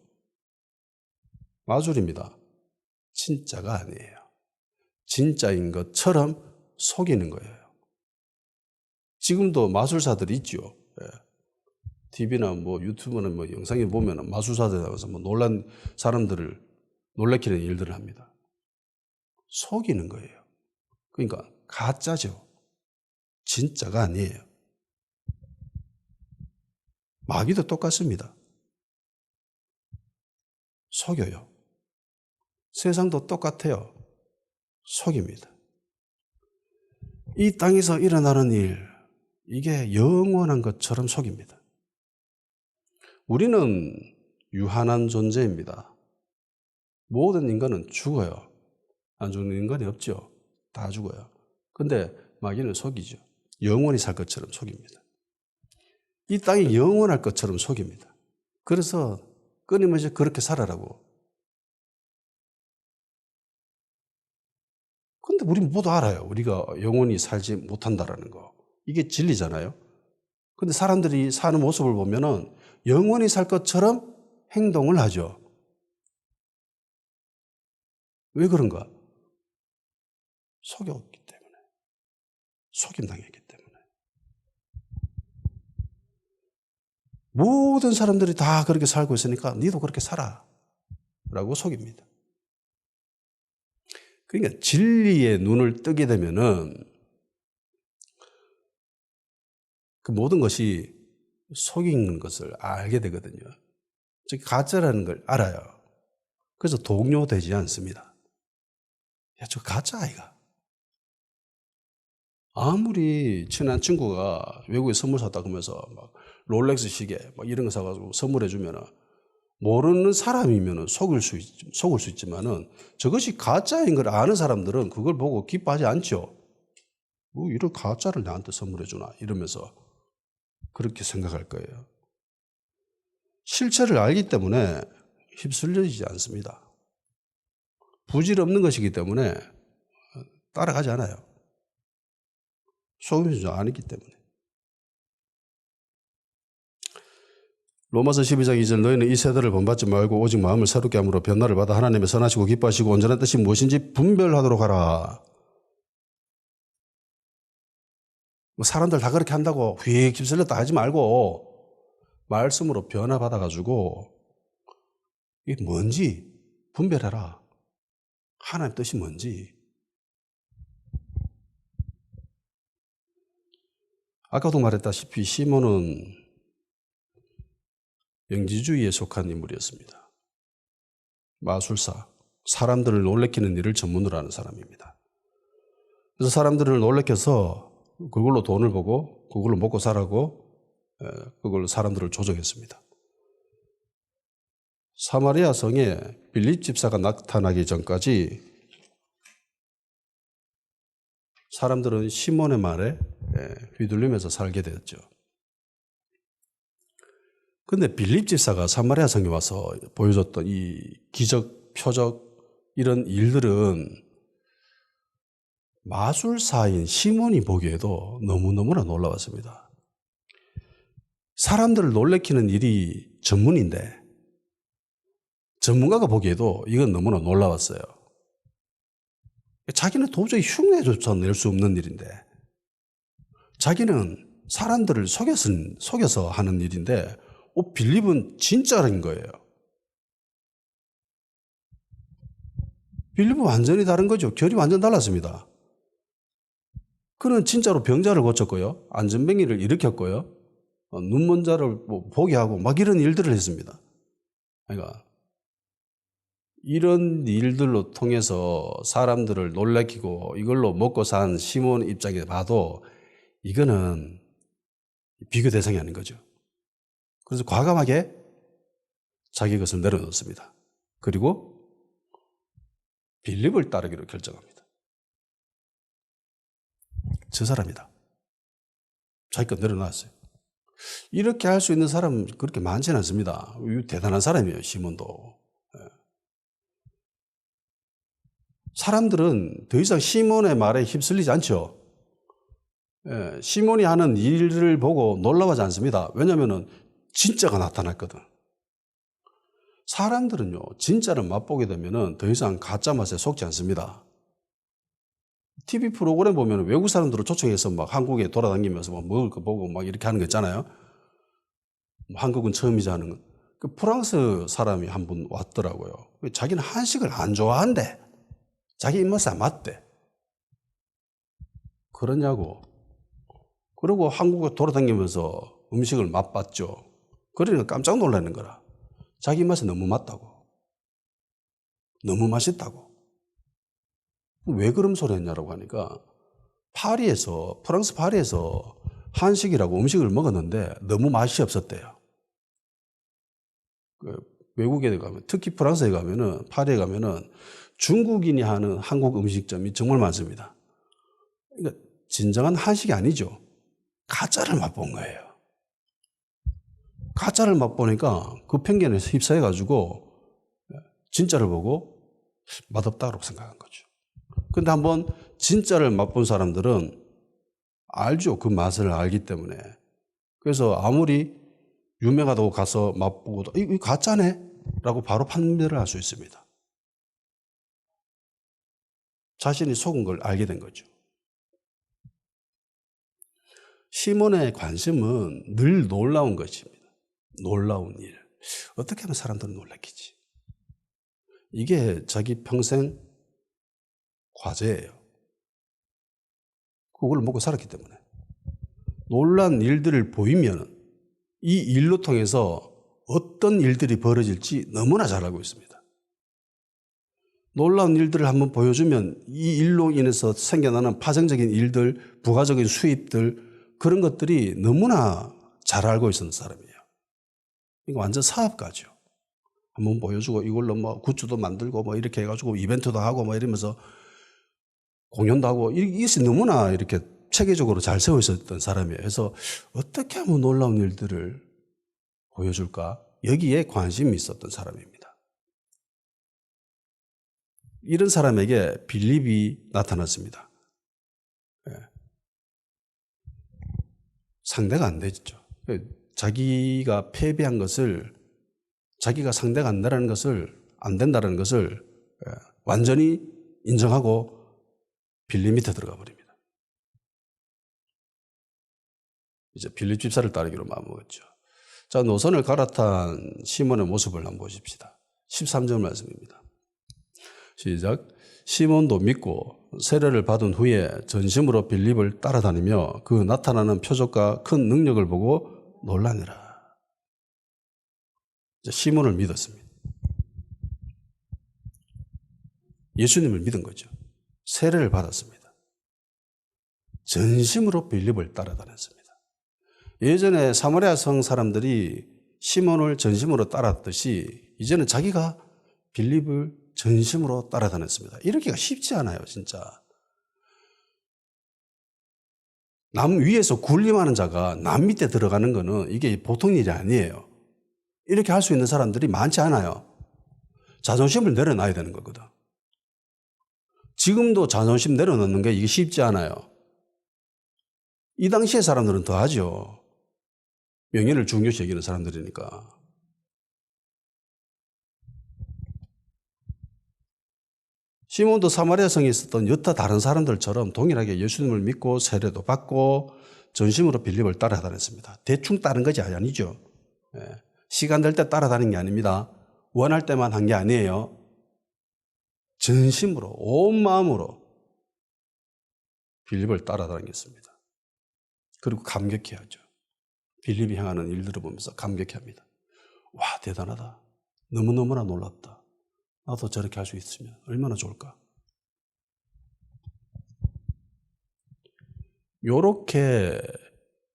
마술입니다. 진짜가 아니에요. 진짜인 것처럼 속이는 거예요. 지금도 마술사들이 있죠. TV나 뭐 유튜브나 뭐 영상에 보면 마술사들 나와서 뭐 놀란 사람들을 놀래키는 일들을 합니다. 속이는 거예요. 그러니까 가짜죠. 진짜가 아니에요. 마귀도 똑같습니다. 속여요. 세상도 똑같아요. 속입니다. 이 땅에서 일어나는 일, 이게 영원한 것처럼 속입니다. 우리는 유한한 존재입니다. 모든 인간은 죽어요. 안 죽는 인간이 없죠. 다 죽어요. 근데 마귀는 속이죠. 영원히 살 것처럼 속입니다. 이 땅이 영원할 것처럼 속입니다. 그래서 끊임없이 그렇게 살아라고. 근데 우리 모두 알아요. 우리가 영원히 살지 못한다라는 거. 이게 진리잖아요. 근데 사람들이 사는 모습을 보면은 영원히 살 것처럼 행동을 하죠. 왜 그런가? 속였기 때문에. 속임당했기 때문에. 모든 사람들이 다 그렇게 살고 있으니까 니도 그렇게 살아. 라고 속입니다. 그러니까 진리의 눈을 뜨게 되면은 그 모든 것이 속인 것을 알게 되거든요. 즉 가짜라는 걸 알아요. 그래서 동요되지 않습니다. 야, 저 가짜 아이가. 아무리 친한 친구가 외국에 선물 샀다 그러면서 막 롤렉스 시계 막 이런 거 사가지고 선물해 주면은 모르는 사람이면은 속을 수 있지만은 저것이 가짜인 걸 아는 사람들은 그걸 보고 기뻐하지 않죠. 뭐 이런 가짜를 나한테 선물해 주나 이러면서 그렇게 생각할 거예요. 실체를 알기 때문에 휩쓸려지지 않습니다. 부질없는 것이기 때문에 따라가지 않아요. 속임수 아니기 때문에. 로마서 12장 2절 너희는 이 세대를 본받지 말고 오직 마음을 새롭게 함으로 변화를 받아 하나님의 선하시고 기뻐하시고 온전한 뜻이 무엇인지 분별하도록 하라. 사람들 다 그렇게 한다고 휙 휩쓸렸다 하지 말고 말씀으로 변화받아가지고 이게 뭔지 분별해라. 하나님 뜻이 뭔지. 아까도 말했다시피 시몬은 영지주의에 속한 인물이었습니다. 마술사, 사람들을 놀래키는 일을 전문으로 하는 사람입니다. 그래서 사람들을 놀래켜서 그걸로 돈을 벌고 그걸로 먹고 살라고 그걸로 사람들을 조종했습니다. 사마리아 성에 빌립 집사가 나타나기 전까지 사람들은 시몬의 말에 휘둘리면서 살게 되었죠. 그런데 빌립 집사가 사마리아 성에 와서 보여줬던 이 기적, 표적 이런 일들은 마술사인 시몬이 보기에도 너무너무나 놀라웠습니다. 사람들을 놀래키는 일이 전문인데 전문가가 보기에도 이건 너무나 놀라웠어요. 자기는 도저히 흉내조차 낼 수 없는 일인데 자기는 사람들을 속여서 하는 일인데 빌립은 진짜인 거예요. 빌립은 완전히 다른 거죠. 결이 완전 달랐습니다. 그는 진짜로 병자를 고쳤고요. 안전뱅이를 일으켰고요. 눈먼 자를 보게 하고 막 이런 일들을 했습니다. 그러니까 이런 일들로 통해서 사람들을 놀래키고 이걸로 먹고 산 시몬 입장에 봐도 이거는 비교 대상이 아닌 거죠. 그래서 과감하게 자기 것을 내려놓습니다. 그리고 빌립을 따르기로 결정합니다. 저 사람이다. 자기 것 내려놨어요. 이렇게 할 수 있는 사람은 그렇게 많지는 않습니다. 대단한 사람이에요, 시몬도. 사람들은 더 이상 시몬의 말에 휩쓸리지 않죠. 시몬이 하는 일을 보고 놀라워하지 않습니다. 왜냐하면 진짜가 나타났거든. 사람들은요, 진짜를 맛보게 되면 더 이상 가짜 맛에 속지 않습니다. TV 프로그램 보면 외국 사람들을 초청해서 막 한국에 돌아다니면서 막 먹을 거 보고 막 이렇게 하는 거 있잖아요. 한국은 처음이자 하는 거. 그 프랑스 사람이 한 분 왔더라고요. 자기는 한식을 안 좋아한대. 자기 입맛에 안 맞대. 그러냐고. 그리고 한국에 돌아다니면서 음식을 맛봤죠. 그러니까 깜짝 놀라는 거라. 자기 입맛에 너무 맞다고. 너무 맛있다고. 왜 그런 소리 했냐라고 하니까 프랑스 파리에서 한식이라고 음식을 먹었는데 너무 맛이 없었대요. 외국에 가면, 특히 프랑스에 가면은, 파리에 가면은 중국인이 하는 한국 음식점이 정말 많습니다. 그러니까 진정한 한식이 아니죠. 가짜를 맛본 거예요. 가짜를 맛보니까 그 편견에 휩싸여가지고 진짜를 보고 맛없다고 생각한 거죠. 근데 한번 진짜를 맛본 사람들은 알죠. 그 맛을 알기 때문에. 그래서 아무리 유명하다고 가서 맛보고도 이거 가짜네? 라고 바로 판별을 할 수 있습니다. 자신이 속은 걸 알게 된 거죠. 시몬의 관심은 늘 놀라운 것입니다. 놀라운 일. 어떻게 하면 사람들은 놀라키지? 이게 자기 평생 과제예요. 그걸 먹고 살았기 때문에. 놀란 일들을 보이면 이 일로 통해서 어떤 일들이 벌어질지 너무나 잘 알고 있습니다. 놀라운 일들을 한번 보여주면 이 일로 인해서 생겨나는 파생적인 일들, 부가적인 수입들, 그런 것들이 너무나 잘 알고 있었는 사람이에요. 이거 완전 사업가죠. 한번 보여주고 이걸로 뭐 굿즈도 만들고 뭐 이렇게 해가지고 이벤트도 하고 뭐 이러면서 공연도 하고 이것이 너무나 이렇게 체계적으로 잘 세워 있었던 사람이에요. 그래서 어떻게 하면 놀라운 일들을 보여줄까? 여기에 관심이 있었던 사람입니다. 이런 사람에게 빌립이 나타났습니다. 예. 상대가 안 되죠. 자기가 패배한 것을, 자기가 상대가 안 된다는 것을 완전히 인정하고 빌립 밑에 들어가 버립니다. 이제 빌립 집사를 따르기로 마음먹었죠. 자, 노선을 갈아탄 시몬의 모습을 한번 보십시다. 13절 말씀입니다. 시작. 시몬도 믿고 세례를 받은 후에 전심으로 빌립을 따라다니며 그 나타나는 표적과 큰 능력을 보고 놀라니라. 시몬을 믿었습니다. 예수님을 믿은 거죠. 세례를 받았습니다. 전심으로 빌립을 따라다녔습니다. 예전에 사마리아 성 사람들이 시몬을 전심으로 따랐듯이 이제는 자기가 빌립을 전심으로 따라다녔습니다. 이렇게가 쉽지 않아요, 진짜. 남 위에서 군림하는 자가 남 밑에 들어가는 거는 이게 보통 일이 아니에요. 이렇게 할 수 있는 사람들이 많지 않아요. 자존심을 내려놔야 되는 거거든. 지금도 자존심 내려놓는 게 이게 쉽지 않아요. 이 당시의 사람들은 더 하죠. 명예를 중요시 여기는 사람들이니까. 시몬도 사마리아 성에 있었던 여타 다른 사람들처럼 동일하게 예수님을 믿고 세례도 받고 전심으로 빌립을 따라다녔습니다. 대충 따른 것이 아니죠. 시간 될 때 따라다닌 게 아닙니다. 원할 때만 한 게 아니에요. 전심으로, 온 마음으로 빌립을 따라다녔습니다. 그리고 감격해야죠. 빌립이 향하는 일들을 보면서 감격해합니다. 와, 대단하다. 너무너무나 놀랍다. 나도 저렇게 할 수 있으면 얼마나 좋을까. 요렇게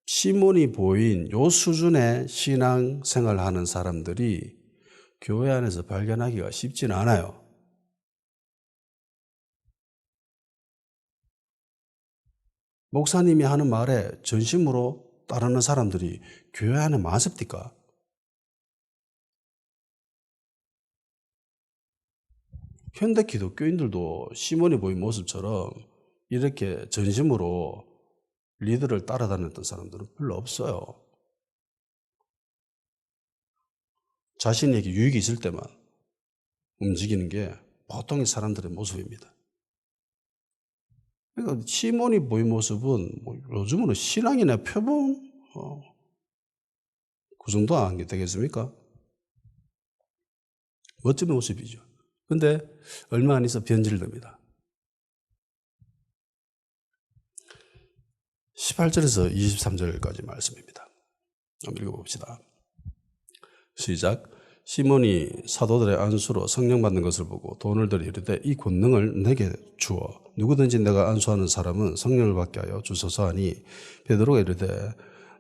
시몬이 보인 요 수준의 신앙생활을 하는 사람들이 교회 안에서 발견하기가 쉽지는 않아요. 목사님이 하는 말에 전심으로 따르는 사람들이 교회 안에 많습니까? 현대 기독교인들도 시몬이 보인 모습처럼 이렇게 전심으로 리더를 따라다녔던 사람들은 별로 없어요. 자신에게 유익이 있을 때만 움직이는 게 보통의 사람들의 모습입니다. 그러니까 시몬이 보인 모습은 요즘은 신앙인의 표본 그 정도 안 되겠습니까? 멋진 모습이죠. 근데 얼마 안 있어 변질됩니다. 18절에서 23절까지 말씀입니다. 한번 읽어봅시다. 시작. 시몬이 사도들의 안수로 성령 받는 것을 보고 돈을 들여 이르되 이 권능을 내게 주어 누구든지 내가 안수하는 사람은 성령을 받게 하여 주소서 하니 베드로가 이르되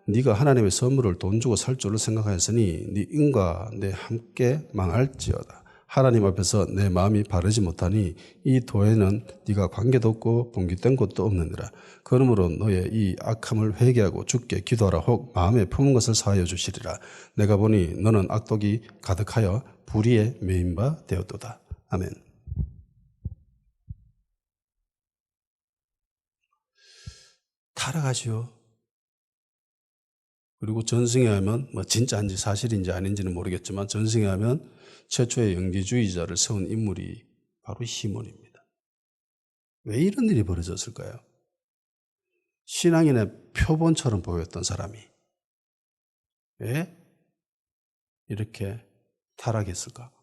네가 하나님의 선물을 돈 주고 살 줄을 생각하였으니 네 인과 내 함께 망할지어다. 하나님 앞에서 내 마음이 바르지 못하니 이 도에는 네가 관계도 없고 분깃된 것도 없느니라. 그러므로 너의 이 악함을 회개하고 주께 기도하라. 혹 마음에 품은 것을 사하여 주시리라. 내가 보니 너는 악독이 가득하여 불의에 매인 바 되었도다. 아멘. 타락하시오. 그리고 전승에 하면 진짜인지 사실인지 아닌지는 모르겠지만 전승에 하면 최초의 영지주의자를 세운 인물이 바로 시몬입니다. 왜 이런 일이 벌어졌을까요? 신앙인의 표본처럼 보였던 사람이 왜 이렇게 타락했을까?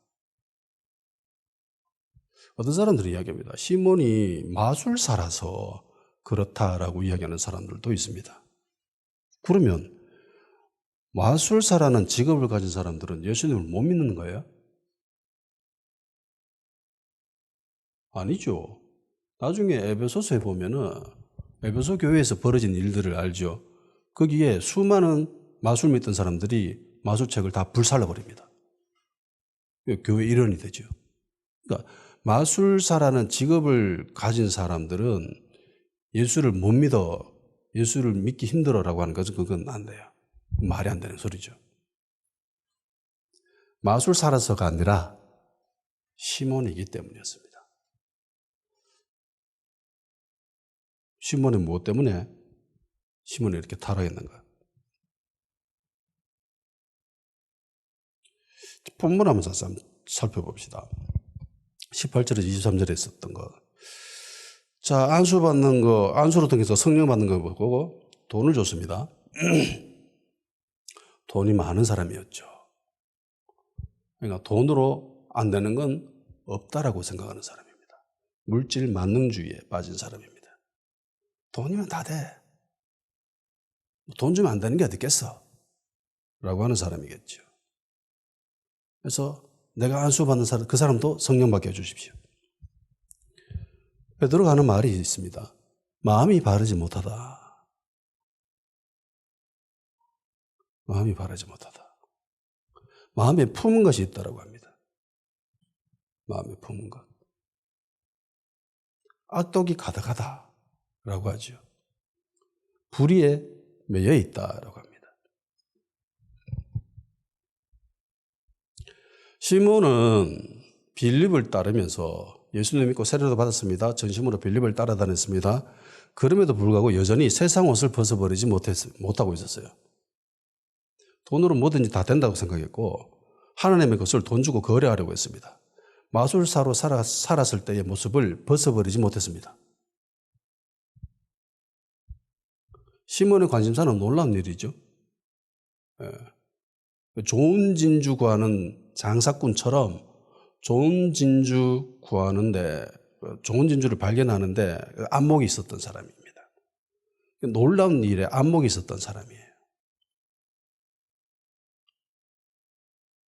어떤 사람들이 이야기합니다. 시몬이 마술사라서 그렇다라고 이야기하는 사람들도 있습니다. 그러면 마술사라는 직업을 가진 사람들은 예수님을 못 믿는 거예요? 아니죠. 나중에 에베소서에 보면은 에베소 교회에서 벌어진 일들을 알죠. 거기에 수많은 마술 믿던 사람들이 마술책을 다 불살라버립니다. 교회 일원이 되죠. 그러니까 마술사라는 직업을 가진 사람들은 예수를 못 믿어, 예수를 믿기 힘들어라고 하는 것은 그건 안 돼요. 말이 안 되는 소리죠. 마술사라서가 아니라 시몬이기 때문이었습니다. 시몬이 무엇 때문에 시몬이 이렇게 타락했는가? 본문 한번 살펴봅시다. 18절에서 23절에 있었던 거. 자, 안수로 통해서 성령 받는 거 보고 돈을 줬습니다. 돈이 많은 사람이었죠. 그러니까 돈으로 안 되는 건 없다라고 생각하는 사람입니다. 물질 만능주의에 빠진 사람입니다. 돈이면 다 돼. 돈 주면 안 되는 게 어디 있겠어? 라고 하는 사람이겠죠. 그래서 내가 안수받는 사람, 그 사람도 성령 받게 해주십시오. 베드로가 하는 말이 있습니다. 마음이 바르지 못하다. 마음이 바르지 못하다. 마음에 품은 것이 있다라고 합니다. 마음에 품은 것. 악독이 가득하다라고 하죠. 불의에 매여 있다라고 합니다. 시몬은 빌립을 따르면서 예수님 믿고 세례도 받았습니다. 전심으로 빌립을 따라다녔습니다. 그럼에도 불구하고 여전히 세상 옷을 벗어버리지 못하고 있었어요. 돈으로 뭐든지 다 된다고 생각했고 하나님의 것을 돈 주고 거래하려고 했습니다. 마술사로 살았을 때의 모습을 벗어버리지 못했습니다. 시몬의 관심사는 놀라운 일이죠. 좋은 진주 구하는 장사꾼처럼 좋은 진주 구하는데, 좋은 진주를 발견하는데 안목이 있었던 사람입니다. 놀라운 일에 안목이 있었던 사람이에요.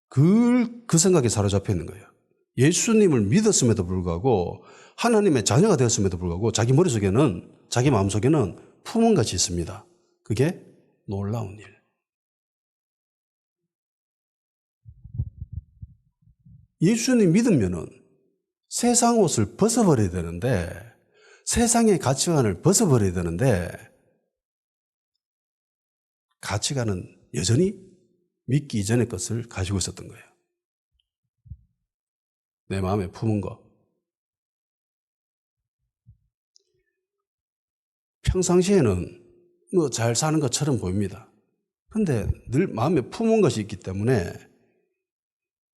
그 생각에 사로잡혀 있는 거예요. 예수님을 믿었음에도 불구하고 하나님의 자녀가 되었음에도 불구하고 자기 머릿속에는, 자기 마음속에는 품은 것이 있습니다. 그게 놀라운 일. 예수님 믿으면은 세상 옷을 벗어버려야 되는데, 세상의 가치관을 벗어버려야 되는데, 가치관은 여전히 믿기 이전의 것을 가지고 있었던 거예요. 내 마음에 품은 거. 평상시에는 뭐 잘 사는 것처럼 보입니다. 그런데 늘 마음에 품은 것이 있기 때문에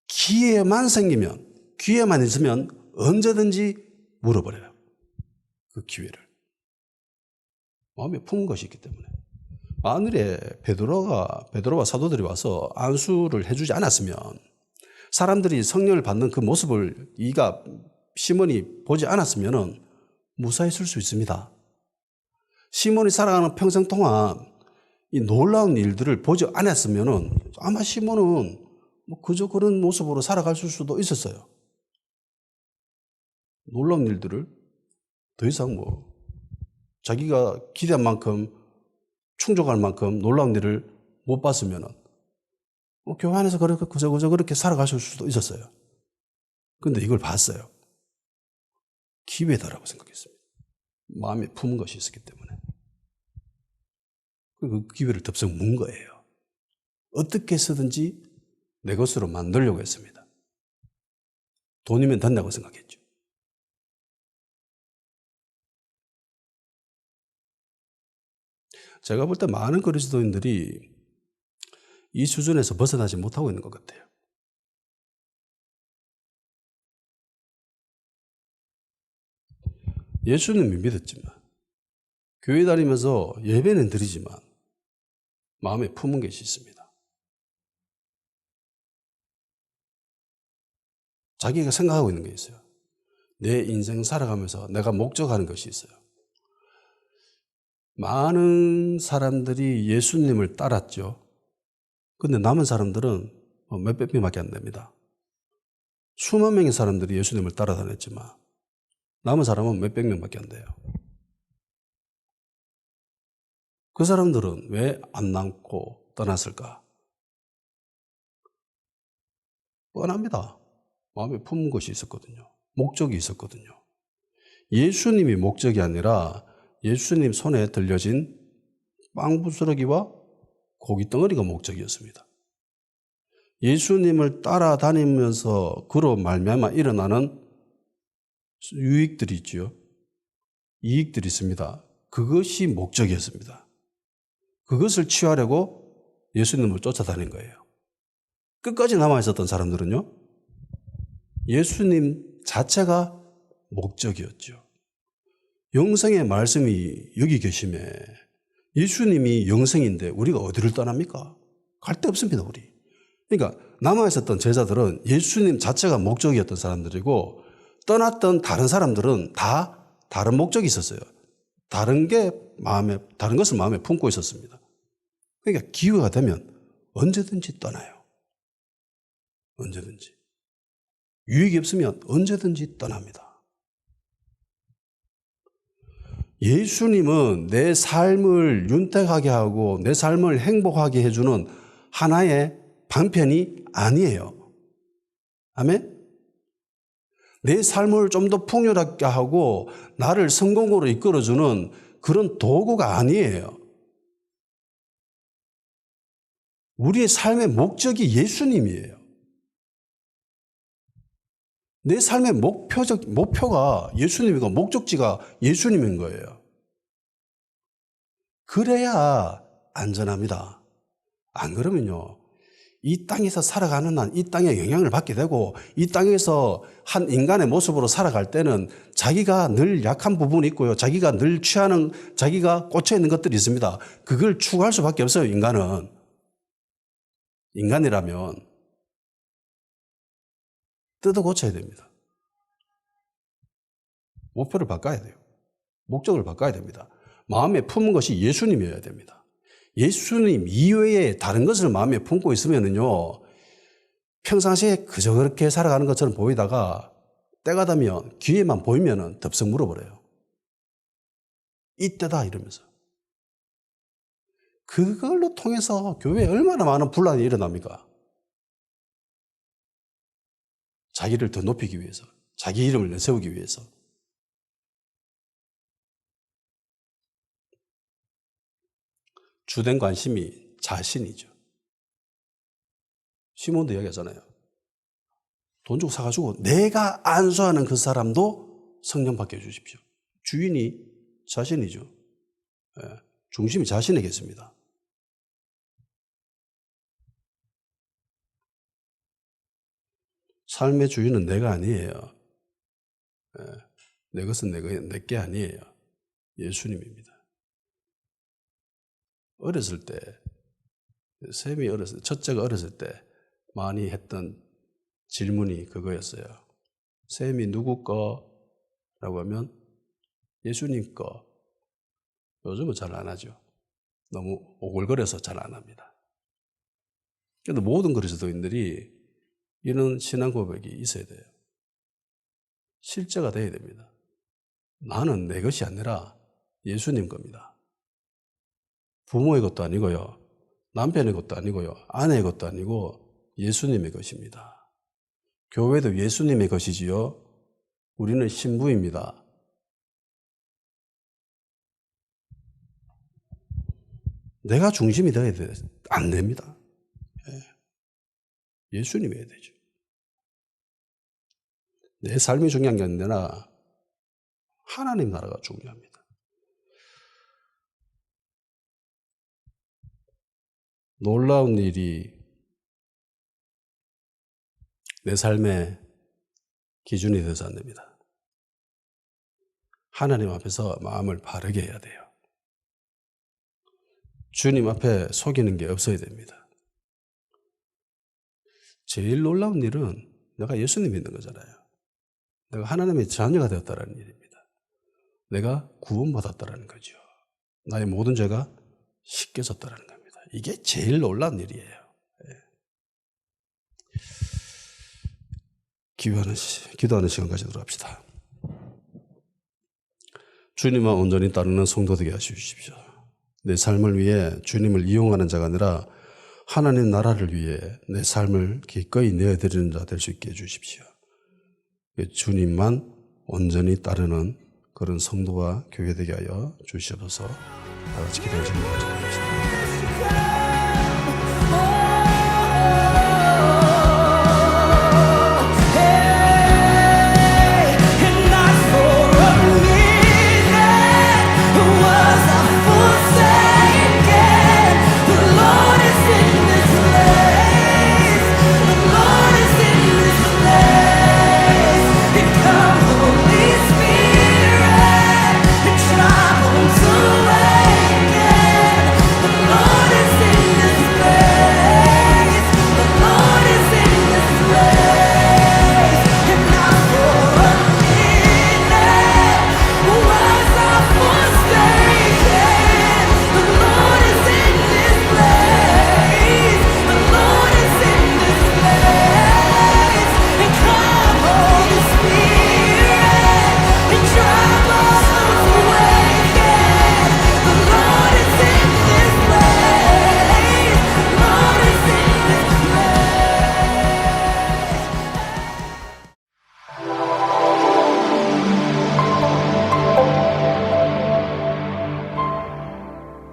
기회만 생기면, 기회만 있으면 언제든지 물어버려요. 그 기회를. 마음에 품은 것이 있기 때문에. 만일에 베드로와 사도들이 와서 안수를 해주지 않았으면 사람들이 성령을 받는 그 모습을 시몬이 보지 않았으면 무사했을 수 있습니다. 시몬이 살아가는 평생 동안 이 놀라운 일들을 보지 않았으면 아마 시몬은 그저 그런 모습으로 살아갈 수도 있었어요. 놀라운 일들을 더 이상 자기가 기대한 만큼 충족할 만큼 놀라운 일을 못 봤으면 교회 안에서 그저 그렇게 살아가실 수도 있었어요. 그런데 이걸 봤어요. 기회다라고 생각했습니다. 마음에 품은 것이 있었기 때문에. 그 기회를 덥석 문 거예요. 어떻게 해서든지 내 것으로 만들려고 했습니다. 돈이면 된다고 생각했죠. 제가 볼 때 많은 그리스도인들이 이 수준에서 벗어나지 못하고 있는 것 같아요. 예수님을 믿었지만, 교회 다니면서 예배는 드리지만 마음에 품은 것이 있습니다. 자기가 생각하고 있는 게 있어요. 내 인생 살아가면서 내가 목적하는 것이 있어요. 많은 사람들이 예수님을 따랐죠. 근데 남은 사람들은 몇백 명밖에 안 됩니다. 수만 명의 사람들이 예수님을 따라다녔지만 남은 사람은 몇백 명밖에 안 돼요. 그 사람들은 왜 안 남고 떠났을까? 뻔합니다. 마음에 품은 것이 있었거든요. 목적이 있었거든요. 예수님이 목적이 아니라 예수님 손에 들려진 빵 부스러기와 고기 덩어리가 목적이었습니다. 예수님을 따라다니면서 그로 말미암아 일어나는 유익들이 있죠. 이익들이 있습니다. 그것이 목적이었습니다. 그것을 취하려고 예수님을 쫓아다닌 거예요. 끝까지 남아있었던 사람들은요, 예수님 자체가 목적이었죠. 영생의 말씀이 여기 계심에 예수님이 영생인데 우리가 어디를 떠납니까? 갈 데 없습니다, 우리. 그러니까 남아있었던 제자들은 예수님 자체가 목적이었던 사람들이고 떠났던 다른 사람들은 다 다른 목적이 있었어요. 다른 것을 마음에 품고 있었습니다. 그러니까 기회가 되면 언제든지 떠나요. 언제든지. 유익이 없으면 언제든지 떠납니다. 예수님은 내 삶을 윤택하게 하고 내 삶을 행복하게 해주는 하나의 방편이 아니에요. 아멘? 내 삶을 좀 더 풍요롭게 하고 나를 성공으로 이끌어주는 그런 도구가 아니에요. 우리의 삶의 목적이 예수님이에요. 내 삶의 목표가 예수님이고 목적지가 예수님인 거예요. 그래야 안전합니다. 안 그러면요, 이 땅에서 살아가는 한 이 땅에 영향을 받게 되고 이 땅에서 한 인간의 모습으로 살아갈 때는 자기가 늘 약한 부분이 있고요. 자기가 늘 자기가 꽂혀 있는 것들이 있습니다. 그걸 추구할 수밖에 없어요, 인간은. 인간이라면 뜯어 고쳐야 됩니다. 목표를 바꿔야 돼요. 목적을 바꿔야 됩니다. 마음에 품은 것이 예수님이어야 됩니다. 예수님 이외에 다른 것을 마음에 품고 있으면요, 평상시에 그저 그렇게 살아가는 것처럼 보이다가 때가 되면 기회만 보이면은 덥석 물어버려요. 이때다 이러면서. 그걸로 통해서 교회에 얼마나 많은 분란이 일어납니까? 자기를 더 높이기 위해서, 자기 이름을 내세우기 위해서. 주된 관심이 자신이죠. 시몬도 이야기하잖아요. 돈 주고 사가지고 내가 안수하는 그 사람도 성령 받게 해주십시오. 주인이 자신이죠. 중심이 자신에게 있습니다. 삶의 주인은 내가 아니에요. 내 것은 내게 아니에요. 예수님입니다. 어렸을 때, 첫째가 어렸을 때 많이 했던 질문이 그거였어요. 쌤이 누구 거? 라고 하면 예수님 거. 요즘은 잘 안 하죠. 너무 오글거려서 잘 안 합니다. 그런데 모든 그리스도인들이 이런 신앙 고백이 있어야 돼요. 실제가 돼야 됩니다. 나는 내 것이 아니라 예수님 겁니다. 부모의 것도 아니고요. 남편의 것도 아니고요. 아내의 것도 아니고 예수님의 것입니다. 교회도 예수님의 것이지요. 우리는 신부입니다. 내가 중심이 되어야 돼. 안 됩니다. 예수님이어야 되죠. 내 삶이 중요한 게 아니라 하나님 나라가 중요합니다. 놀라운 일이 내 삶의 기준이 되어서 안 됩니다. 하나님 앞에서 마음을 바르게 해야 돼요. 주님 앞에 속이는 게 없어야 됩니다. 제일 놀라운 일은 내가 예수님 믿는 거잖아요. 내가 하나님의 자녀가 되었다는 일입니다. 내가 구원받았다는 거죠. 나의 모든 죄가 씻겨졌다는 겁니다. 이게 제일 놀라운 일이에요. 기도하는 시간 가지도록 합시다. 주님만 온전히 따르는 성도 되게 하시십시오. 내 삶을 위해 주님을 이용하는 자가 아니라 하나님 나라를 위해 내 삶을 기꺼이 내어드리는 자 될 수 있게 해주십시오. 주님만 온전히 따르는 그런 성도와 교회 되게 하여 주시옵소서. 다 같이 기도하시기 바랍니다.